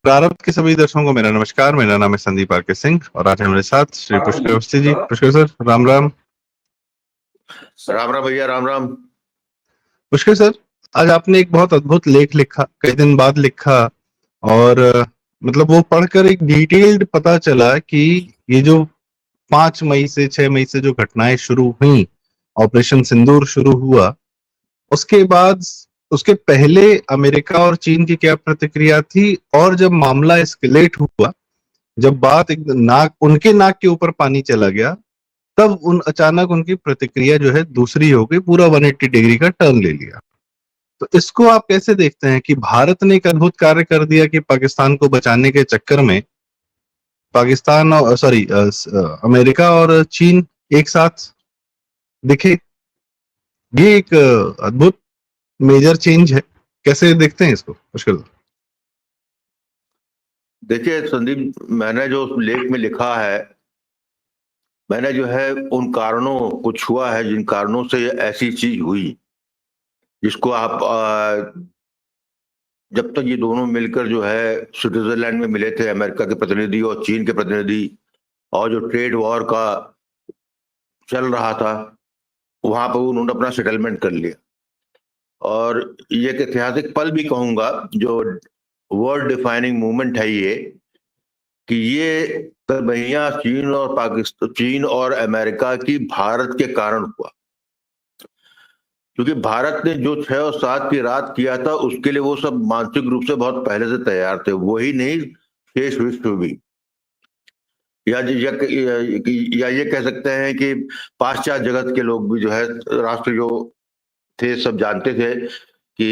प्रारंभ के सभी दर्शकों को मेरा नमस्कार। मेरा नाम है संदीप आर के सिंह और आज हमारे साथ श्री पुष्कर अवस्थी जी। पुष्कर सर, राम राम। राम राम भैया, राम राम। पुष्कर सर, आज आपने एक बहुत अद्भुत लेख लिखा, कई दिन बाद लिखा। और मतलब वो पढ़कर एक डिटेल्ड पता चला कि ये जो 5 मई से 6 मई से जो घटनाएं शुरू हुई, ऑपरेशन सिंदूर शुरू हुआ, उसके बाद उसके पहले अमेरिका और चीन की क्या प्रतिक्रिया थी, और जब मामला एस्केलेट हुआ, जब बात एक उनके नाक के ऊपर पानी चला गया, तब अचानक उनकी प्रतिक्रिया जो है दूसरी हो गई, पूरा 180 डिग्री का टर्न ले लिया। तो इसको आप कैसे देखते हैं कि भारत ने एक अद्भुत कार्य कर दिया कि पाकिस्तान को बचाने के चक्कर में पाकिस्तान और अमेरिका और चीन एक साथ दिखे। ये एक अद्भुत मेजर चेंज है। कैसे देखते हैं इसको पुष्कर? देखिए संदीप, मैंने जो उस लेख में लिखा है, मैंने जो है उन कारणों को छुआ है जिन कारणों से ऐसी चीज हुई, जिसको आप जब तक ये दोनों मिलकर जो है स्विट्जरलैंड में मिले थे, अमेरिका के प्रतिनिधि और चीन के प्रतिनिधि, और जो ट्रेड वॉर का चल रहा था, वहां पर उन्होंने अपना सेटलमेंट कर लिया। और ये एक ऐतिहासिक पल भी कहूंगा, जो वर्ल्ड डिफाइनिंग मूवमेंट है ये, कि ये तलबैया चीन और अमेरिका की भारत के कारण हुआ। क्योंकि भारत ने जो 6 और 7 की रात किया था, उसके लिए वो सब मानसिक रूप से बहुत पहले से तैयार थे। वही नहीं, शेष विश्व भी, या ये कह सकते हैं कि पाश्चात्य जगत के लोग भी जो है, राष्ट्र जो थे, सब जानते थे कि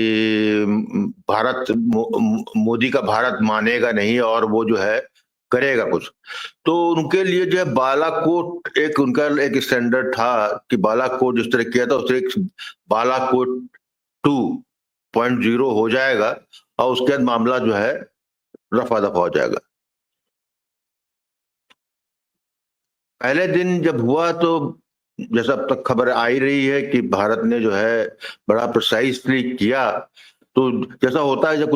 भारत, मोदी का भारत मानेगा नहीं और वो जो है करेगा कुछ। तो उनके लिए जो है बालाकोट एक उनका एक स्टैंडर्ड था कि बालाकोट जिस तरह किया था, उस तरह बालाकोट 2.0 हो जाएगा और उसके बाद मामला जो है रफा दफा हो जाएगा। पहले दिन जब हुआ तो जैसा अब तक खबर आ ही रही है कि भारत ने जो है बड़ा प्रिसाइजली किया। तो जैसा होता है, जब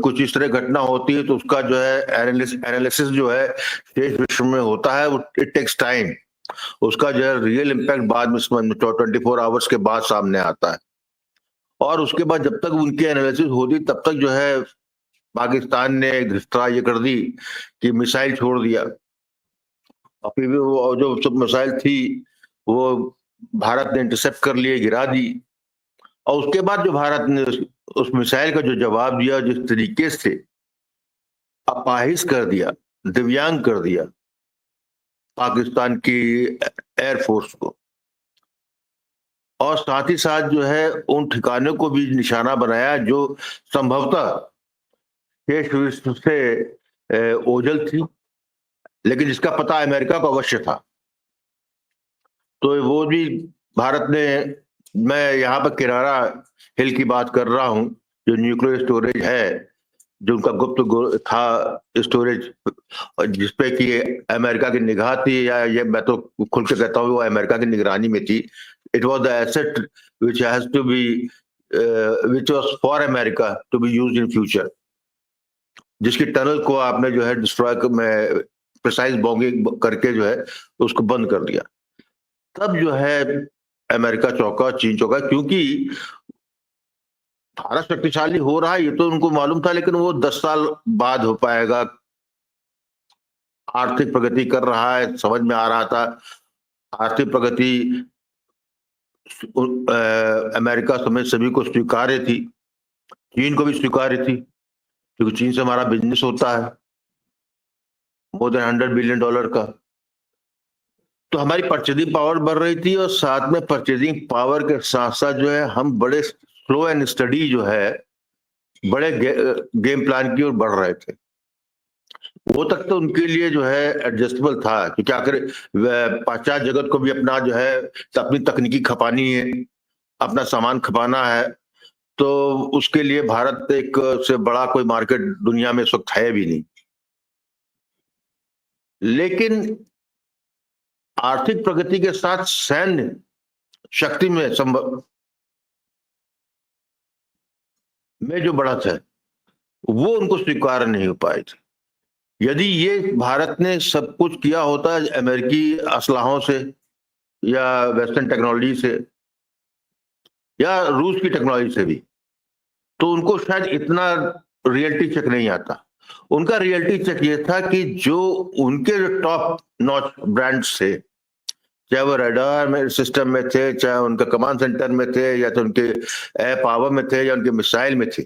कुछ इस तरह घटना होती है तो उसका जो है एनालिसिस जो है शेष विश्व में होता है, इट टेक्स टाइम। उसका जो है रियल इम्पैक्ट बाद में 24 आवर्स के बाद सामने आता है। और उसके बाद जब तक उनकी एनालिसिस होती, तब तक जो है पाकिस्तान ने घिस्टा ये कर दी कि मिसाइल छोड़ दिया। और फिर भी वो जो सब मिसाइल थी वो भारत ने इंटरसेप्ट कर लिए, गिरा दी। और उसके बाद जो भारत ने उस मिसाइल का जो जवाब दिया, जिस तरीके से अपाहिज कर दिया, दिव्यांग कर दिया पाकिस्तान की एयरफोर्स को, और साथ ही साथ जो है उन ठिकानों को भी निशाना बनाया जो संभवतः शेष विश्व से ओझल थी, लेकिन जिसका पता अमेरिका को अवश्य था। तो वो भी भारत ने, मैं यहाँ पर किरारा हिल की बात कर रहा हूँ, जो न्यूक्लियर स्टोरेज है, जो उनका गुप्त था स्टोरेज, जिसपे कि अमेरिका की निगाह थी, या ये मैं तो खुल के कहता हूँ वो अमेरिका की निगरानी में थी। It was the asset which has to be which was for America to be used in future, जिसकी टनल को आपने जो है डिस्ट्रॉय में प्रिसाइज बॉम्बिंग करके जो है उसको बंद कर दिया। तब जो है अमेरिका चौंका, चीन चौंका, क्योंकि भारत शक्तिशाली हो रहा है ये तो उनको मालूम था, लेकिन वो 10 साल बाद हो पाएगा। आर्थिक प्रगति कर रहा है, समझ में आ रहा था। आर्थिक प्रगति अमेरिका समेत सभी को स्वीकार्य थी, चीन को भी स्वीकार्य थी, क्योंकि चीन से हमारा बिजनेस होता है मोर देन $100 बिलियन का। तो हमारी परचेजिंग पावर बढ़ रही थी, और साथ में परचेजिंग पावर के साथ साथ जो है हम बड़े स्लो एंड स्टडी जो है बड़े गेम प्लान की ओर बढ़ रहे थे। वो तक तो उनके लिए जो है एडजस्टेबल था, क्योंकि आखिर पाश्चात्य जगत को भी अपना जो है अपनी तकनीकी खपानी है, अपना सामान खपाना है। तो उसके लिए भारत एक से बड़ा कोई मार्केट दुनिया में इस वक्त है भी नहीं। लेकिन आर्थिक प्रगति के साथ सैन्य शक्ति में जो बढ़त है, वो उनको स्वीकार नहीं हो पाए थे। यदि ये भारत ने सब कुछ किया होता अमेरिकी असलाहों से या वेस्टर्न टेक्नोलॉजी से या रूस की टेक्नोलॉजी से भी, तो उनको शायद इतना रियलिटी चेक नहीं आता। उनका रियलिटी चेक ये था कि जो उनके जो टॉप नॉच ब्रांड्स थे, चाहे वो रडार में सिस्टम में थे, चाहे उनका कमांड सेंटर में थे, या तो उनके एयर पावर में थे, या उनके मिसाइल में थे,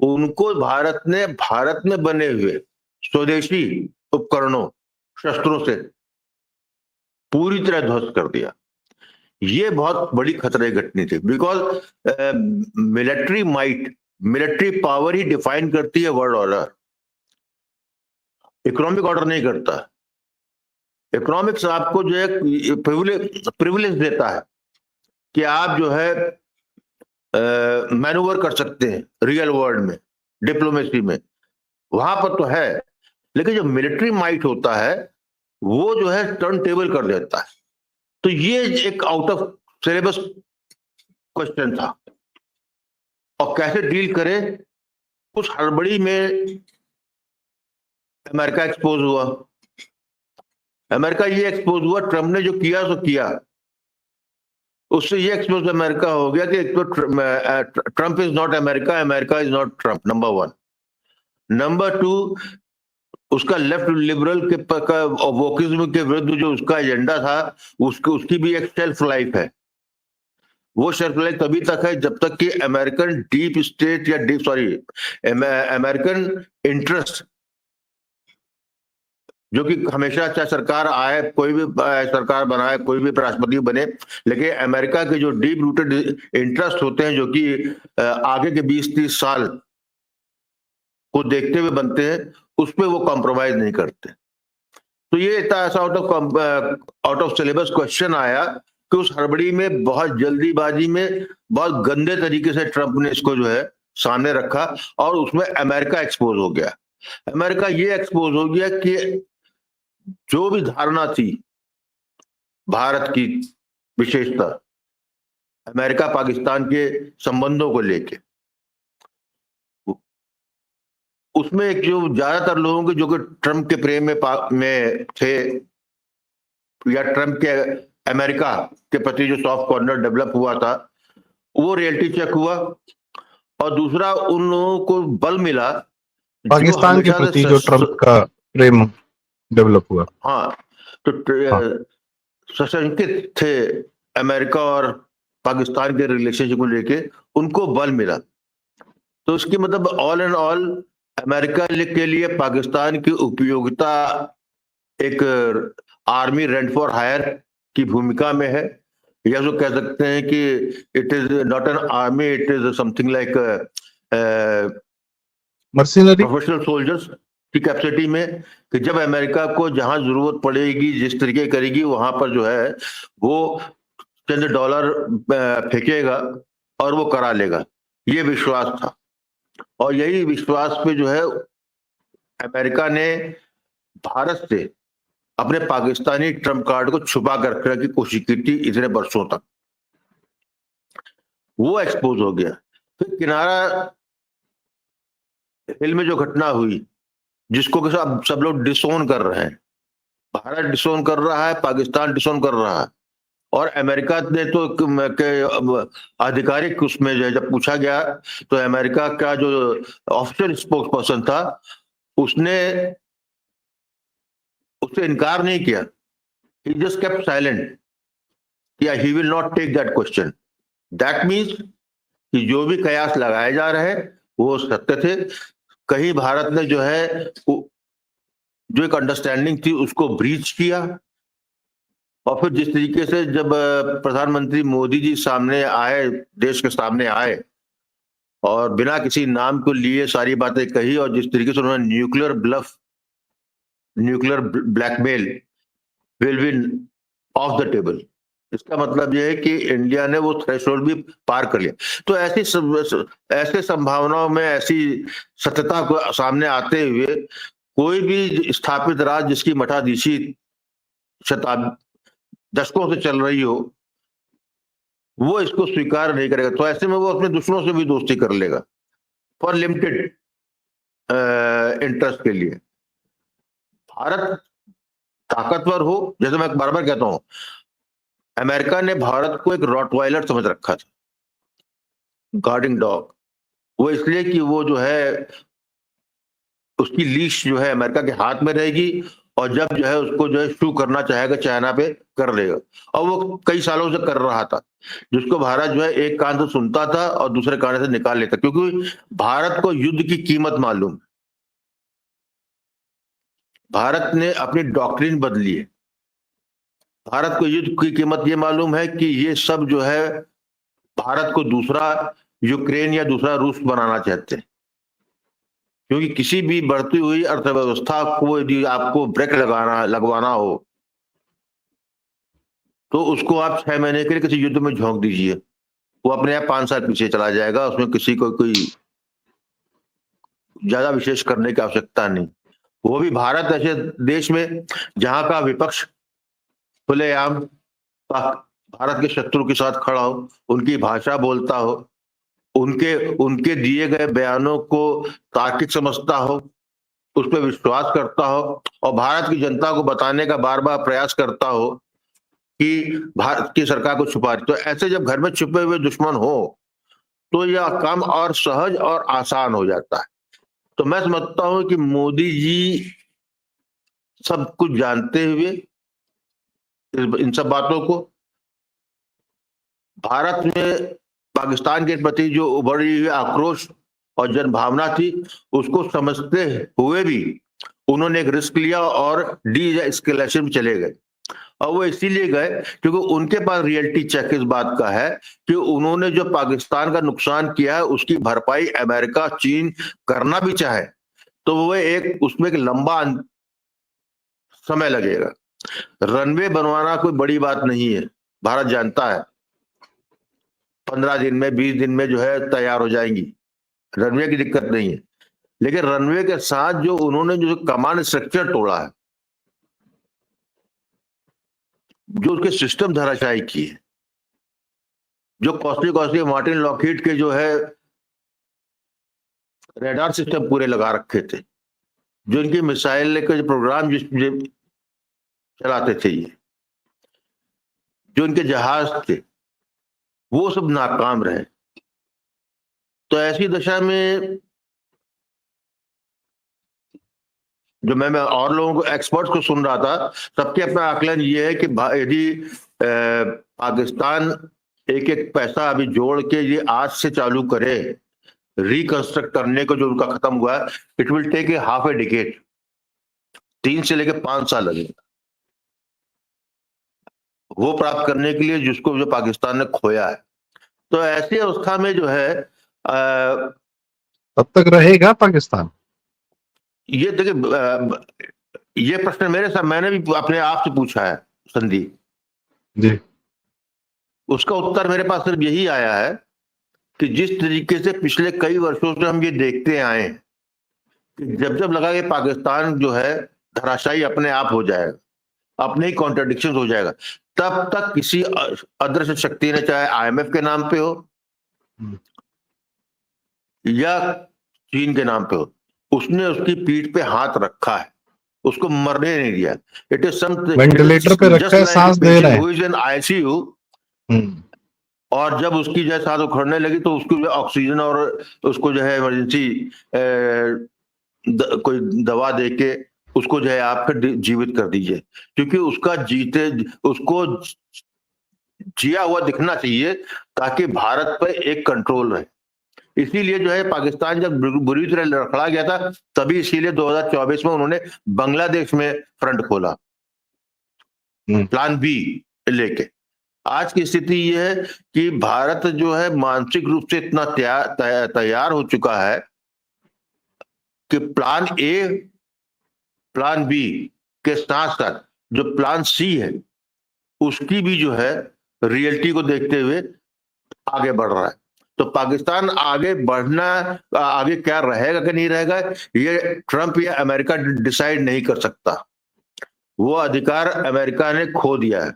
उनको भारत में बने हुए स्वदेशी उपकरणों, शस्त्रों से पूरी तरह ध्वस्त कर दिया। ये बहुत बड़ी खतरे की घटना थी, because military might, military power he define करती है वर्ल्ड ऑर्डर, इकोनॉमिक ऑर्डर नहीं करता। इकोनॉमिक्स आपको जो है प्रिविलेज देता है कि आप जो है मैनूवर कर सकते हैं रियल वर्ल्ड में, डिप्लोमेसी में, वहां पर तो है, लेकिन जो मिलिट्री माइट होता है वो जो है टर्न टेबल कर देता है। तो ये एक आउट ऑफ सिलेबस क्वेश्चन था, और कैसे डील करें, उस हड़बड़ी में अमेरिका एक्सपोज हुआ। अमेरिका ये एक्सपोज हुआ, ट्रम्प ने जो किया सो किया, उससे ये एक्सपोज अमेरिका हो गया कि एक तो Trump is not America, America is not Trump, number 1। Number 2, उसका लेफ्ट लिबरल के वोकिज्म के विरुद्ध जो उसका एजेंडा था, उसकी भी एक शेल्फ लाइफ है। वो शेल्फ लाइफ तभी तक है जब तक कि अमेरिकन डीप स्टेट या अमेरिकन इंटरेस्ट, जो कि हमेशा चाहे सरकार आए, कोई भी सरकार बनाए, कोई भी राष्ट्रपति बने, लेकिन अमेरिका के जो डीप रूटेड इंटरेस्ट होते हैं, जो कि आगे के 20-30 साल को देखते हुए बनते हैं, उस पर वो कॉम्प्रोमाइज नहीं करते। तो ये ऐसा आउट ऑफ सिलेबस क्वेश्चन आया कि उस हड़बड़ी में, बहुत जल्दीबाजी में, बहुत गंदे तरीके से ट्रंप ने इसको जो है सामने रखा, और उसमें अमेरिका एक्सपोज हो गया। अमेरिका ये एक्सपोज हो गया कि जो भी धारणा थी भारत की विशेषता, अमेरिका पाकिस्तान के संबंधों को लेके, उसमें एक जो ज्यादातर लोगों के जो कि ट्रंप के प्रेम में थे, या ट्रंप के अमेरिका के प्रति जो सॉफ्ट कॉर्नर डेवलप हुआ था, वो रियलिटी चेक हुआ। और दूसरा, उन लोगों को बल मिला पाकिस्तान के प्रति जो ट्रंप का प्रेम डेवलप हुआ, हाँ, तो सशंकित थे अमेरिका और पाकिस्तान के रिलेशनशिप को लेके, उनको बल मिला। तो उसकी मतलब ऑल एंड ऑल अमेरिका के लिए पाकिस्तान की उपयोगिता एक आर्मी रेंट फॉर हायर की भूमिका में है, या जो कह सकते हैं कि it is not an army, it is something like mercenary professional soldiers की कैपेसिटी में, कि जब अमेरिका को जहां जरूरत पड़ेगी, जिस तरीके करेगी, वहां पर जो है वो चंद डॉलर फेंकेगा और वो करा लेगा। ये विश्वास था, और यही विश्वास पे जो है अमेरिका ने भारत से अपने पाकिस्तानी ट्रम्प कार्ड को छुपा कर रखने की कोशिश की थी इतने वर्षों तक। वो एक्सपोज हो गया। फिर किनारा हिल में जो घटना हुई, जिसको कि सब लोग डिसोन कर रहे हैं, भारत डिसोन कर रहा है, पाकिस्तान डिसोन कर रहा है, और अमेरिका ने तो आधिकारिक उसमें जो है जब पूछा गया, तो अमेरिका का जो ऑफिशियल स्पोक्स पर्सन था, उसने उससे इनकार नहीं किया। He just kept silent. Yeah, he will not take that question. That means कि जो भी कयास लगाए जा रहे हैं वो सत्य थे। कहीं भारत ने जो है जो एक अंडरस्टैंडिंग थी उसको ब्रीच किया, और फिर जिस तरीके से जब प्रधानमंत्री मोदी जी सामने आए, देश के सामने आए, और बिना किसी नाम को लिए सारी बातें कही, और जिस तरीके से उन्होंने nuclear bluff, nuclear blackmail will be off the table, इसका मतलब यह है कि इंडिया ने वो थ्रेशोल्ड भी पार कर लिया। तो ऐसे संभावनाओं में, ऐसी सत्यता को सामने आते हुए, कोई भी स्थापित राज्य जिसकी मठाधीशी दशकों से चल रही हो, वो इसको स्वीकार नहीं करेगा। तो ऐसे में वो अपने दुश्मनों से भी दोस्ती कर लेगा फॉर लिमिटेड इंटरेस्ट के लिए। भारत ताकतवर हो, जैसे मैं बार बार कहता हूं, अमेरिका ने भारत को एक रॉटवाइलर समझ रखा था, गार्डिंग डॉग। वो इसलिए कि वो जो है उसकी लीश जो है अमेरिका के हाथ में रहेगी, और जब जो है उसको जो है शू करना चाहेगा चाइना पे कर लेगा। और वो कई सालों से कर रहा था, जिसको भारत जो है एक कान से सुनता था और दूसरे कान से निकाल लेता, क्योंकि भारत को युद्ध की कीमत मालूम। भारत ने अपनी डॉक्ट्रिन बदली है। भारत को युद्ध की कीमत ये मालूम है कि ये सब जो है भारत को दूसरा यूक्रेन या दूसरा रूस बनाना चाहते हैं, क्योंकि किसी भी बढ़ती हुई अर्थव्यवस्था को यदि आपको ब्रेक लगवाना हो तो उसको आप 6 महीने के लिए किसी युद्ध में झोंक दीजिए, वो अपने आप 5 साल पीछे चला जाएगा। उसमें किसी को कोई ज्यादा विशेष करने की आवश्यकता नहीं। वो भी भारत ऐसे देश में जहां का विपक्ष खुलेआम भारत के शत्रु के साथ खड़ा हो, उनकी भाषा बोलता हो, उनके दिए गए बयानों को तार्किक समझता हो, उस पर विश्वास करता हो, और भारत की जनता को बताने का बार बार प्रयास करता हो कि भारत की सरकार को छुपा रही। तो ऐसे जब घर में छुपे हुए दुश्मन हो तो यह काम और सहज और आसान हो जाता है। तो मैं समझता हूं कि मोदी जी सब कुछ जानते हुए इन सब बातों को, भारत में पाकिस्तान के प्रति जो उभरी हुई आक्रोश और जनभावना थी, उसको समझते हुए भी उन्होंने एक रिस्क लिया और डी एस्केलेशन में चले गए। और वो इसीलिए गए क्योंकि उनके पास रियलिटी चेक इस बात का है कि उन्होंने जो पाकिस्तान का नुकसान किया है उसकी भरपाई अमेरिका चीन करना भी चाहे तो वो उसमें एक लंबा समय लगेगा। रनवे बनवाना कोई बड़ी बात नहीं है, भारत जानता है 15 दिन में 20 दिन में जो है तैयार हो जाएंगी, रनवे की दिक्कत नहीं है। लेकिन रनवे के साथ जो उन्होंने जो कमांड स्ट्रक्चर तोड़ा है, जो उसके सिस्टम धराशायी किए, जो कॉस्टली मार्टिन लॉकहीड के जो है रेडार सिस्टम पूरे लगा रखे थे, जो इनकी मिसाइल के प्रोग्राम चलाते थे, ये जो इनके जहाज थे, वो सब नाकाम रहे। तो ऐसी दशा में जो मैं और लोगों को एक्सपर्ट्स को सुन रहा था, सबके अपना आकलन ये है कि यदि पाकिस्तान एक एक पैसा अभी जोड़ के ये आज से चालू करे रिकंस्ट्रक्ट करने को, जो उनका खत्म हुआ है, it will take half a decade, 3 से लेकर 5 साल लगेगा वो प्राप्त करने के लिए जिसको जो पाकिस्तान ने खोया है। तो ऐसी अवस्था में जो है तब तक रहेगा पाकिस्तान? ये देखिए, ये प्रश्न मैंने भी अपने आप से पूछा है संदीप जी। उसका उत्तर मेरे पास सिर्फ यही आया है कि जिस तरीके से पिछले कई वर्षों से हम ये देखते आए कि जब लगा कि पाकिस्तान जो है धराशायी अपने आप हो जाएगा, अपने ही कॉन्ट्रडिक्शन हो जाएगा, तब तक किसी अदृश्य शक्ति ने, चाहे IMF के नाम पे हो या चीन के नाम पे हो, उसने उसकी पीठ पे हाथ रखा है, उसको मरने नहीं दिया। इट इज समथिंग, वेंटिलेटर पे रखा है, सांस दे रहे हैं, ICU, और जब उसकी जो है सांस उखड़ने लगी तो उसको जो ऑक्सीजन और उसको जो है इमरजेंसी कोई दवा देके उसको जो है आप फिर जीवित कर दीजिए, क्योंकि उसको जिया हुआ दिखना चाहिए ताकि भारत पर एक कंट्रोल रहे। इसीलिए जो है पाकिस्तान जब बुरी तरह लड़खड़ा गया था, तभी इसीलिए 2024 में उन्होंने बांग्लादेश में फ्रंट खोला, प्लान बी लेके। आज की स्थिति यह है कि भारत जो है मानसिक रूप से इतना तैयार हो चुका है कि प्लान ए, प्लान बी के साथ साथ जो प्लान सी है उसकी भी जो है रियलिटी को देखते हुए आगे बढ़ रहा है। तो पाकिस्तान आगे बढ़ना, आगे क्या रहेगा कि नहीं रहेगा, ये ट्रंप या अमेरिका डिसाइड नहीं कर सकता। वो अधिकार अमेरिका ने खो दिया है,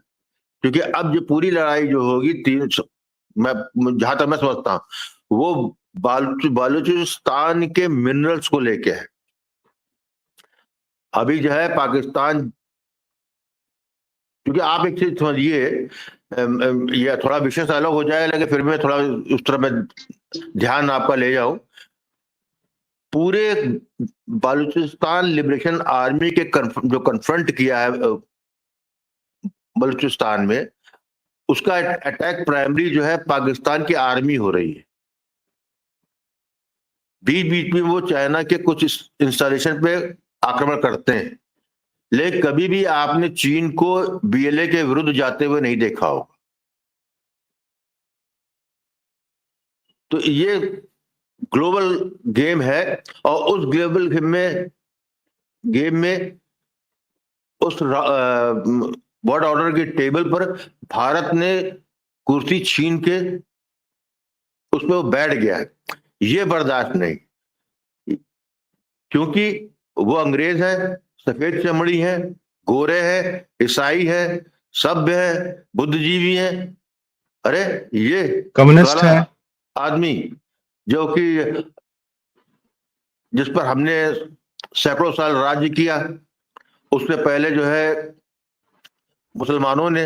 क्योंकि अब जो पूरी लड़ाई जो होगी जहां तक मैं समझता हूं वो बालूचिस्तान के मिनरल्स को लेके है। अभी जो है पाकिस्तान, क्योंकि आप एक चीज समझिए, यह थोड़ा विषय से अलग हो जाए, लेकिन फिर मैं थोड़ा उस तरह में ध्यान आपका ले जाऊं। पूरे बालूचिस्तान लिबरेशन आर्मी के जो कन्फ्रंट किया है बलूचिस्तान में, उसका अटैक प्राइमरी जो है पाकिस्तान की आर्मी हो रही है। बीच बीच में वो चाइना के कुछ इंस्टॉलेशन पे आक्रमण करते हैं, लेकिन कभी भी आपने चीन को बीएलए के विरुद्ध जाते हुए नहीं देखा होगा। तो ये ग्लोबल गेम है, और उस ग्लोबल गेम में उस वर्ल्ड ऑर्डर के टेबल पर भारत ने कुर्सी छीन के उसमें वो बैठ गया है। ये बर्दाश्त नहीं, क्योंकि वो अंग्रेज है, सफेद चमड़ी है, गोरे है, ईसाई है, सभ्य है, बुद्धिजीवी है। अरे ये कम्युनिस्ट है आदमी जो कि जिस पर हमने सैकड़ों साल राज्य किया, उससे पहले जो है मुसलमानों ने,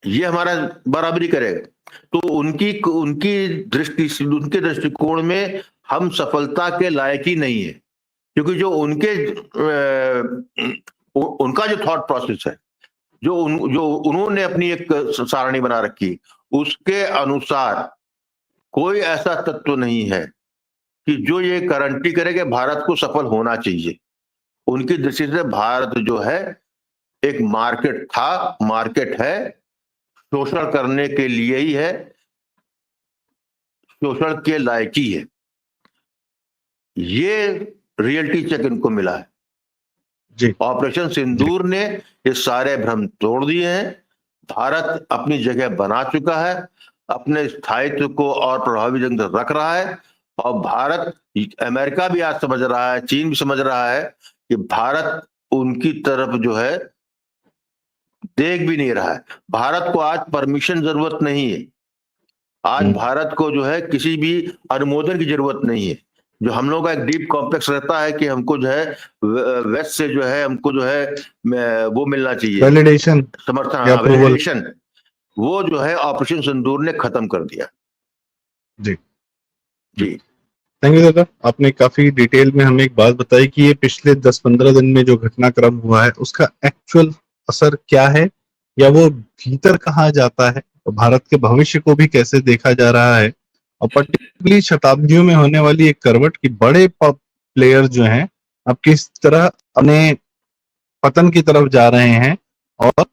ये हमारा बराबरी करेगा। तो उनके दृष्टिकोण में हम सफलता के लायक ही नहीं है, क्योंकि जो उनका जो थॉट प्रोसेस है, जो उन्होंने अपनी एक सारणी बना रखी, उसके अनुसार कोई ऐसा तत्व नहीं है कि जो ये गारंटी करे कि भारत को सफल होना चाहिए। उनकी दृष्टि से भारत जो है एक मार्केट था, मार्केट है, शोषण करने के लिए ही है, शोषण के लायक ही है। ये रियलिटी चेक इनको मिला है जी। ऑपरेशन सिंदूर ने ये सारे भ्रम तोड़ दिए हैं। भारत अपनी जगह बना चुका है, अपने स्थायित्व को और प्रभावी ढंग से रख रहा है, और भारत, अमेरिका भी आज समझ रहा है, चीन भी समझ रहा है कि भारत उनकी तरफ जो है देख भी नहीं रहा है। भारत को आज परमिशन जरूरत नहीं है, आज भारत को जो है किसी भी अनुमोदन की जरूरत नहीं है। जो हम लोगों का एक डीप कॉम्प्लेक्स रहता है कि हमको जो है वेस्ट से जो है हमको जो है वो मिलना चाहिए, वैलिडेशन, समर्थन, वैलिडेशन, वो जो है ऑपरेशन सिंदूर ने खत्म कर दिया। जी जी थैंक यू दादा, आपने काफी डिटेल में हमें एक बात बताई कि ये पिछले 10-15 दिन में जो घटनाक्रम हुआ है उसका एक्चुअल असर क्या है, या वो भीतर कहाँ जाता है, और भारत के भविष्य को भी कैसे देखा जा रहा है, और पर्टिकुलरली शताब्दियों में होने वाली एक करवट की बड़े प्लेयर जो हैं अब किस तरह अपने पतन की तरफ जा रहे हैं, और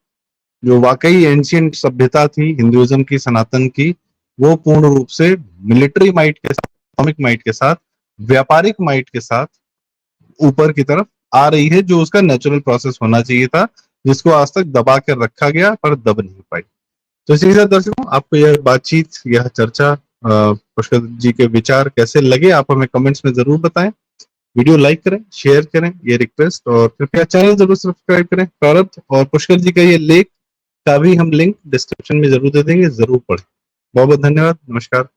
जो वाकई एंशिएंट सभ्यता थी हिंदुइज्म की, सनातन की, वो पूर्ण रूप से मिलिट्री माइट के साथ, इकोनॉमिक माइट के साथ, व्यापारिक माइट के साथ ऊपर की तरफ आ रही है, जो उसका नेचुरल प्रोसेस होना चाहिए था, जिसको आज तक दबा कर रखा गया पर दब नहीं पाई। तो इसी के साथ दर्शकों, आपको यह बातचीत, यह चर्चा, पुष्कर जी के विचार कैसे लगे, आप हमें कमेंट्स में जरूर बताएं। वीडियो लाइक करें, शेयर करें, ये रिक्वेस्ट, और कृपया चैनल जरूर सब्सक्राइब करें। प्रारब्ध और पुष्कर जी का ये लेख का भी हम लिंक डिस्क्रिप्शन में जरूर दे देंगे, जरूर पढ़ें। बहुत बहुत धन्यवाद, नमस्कार।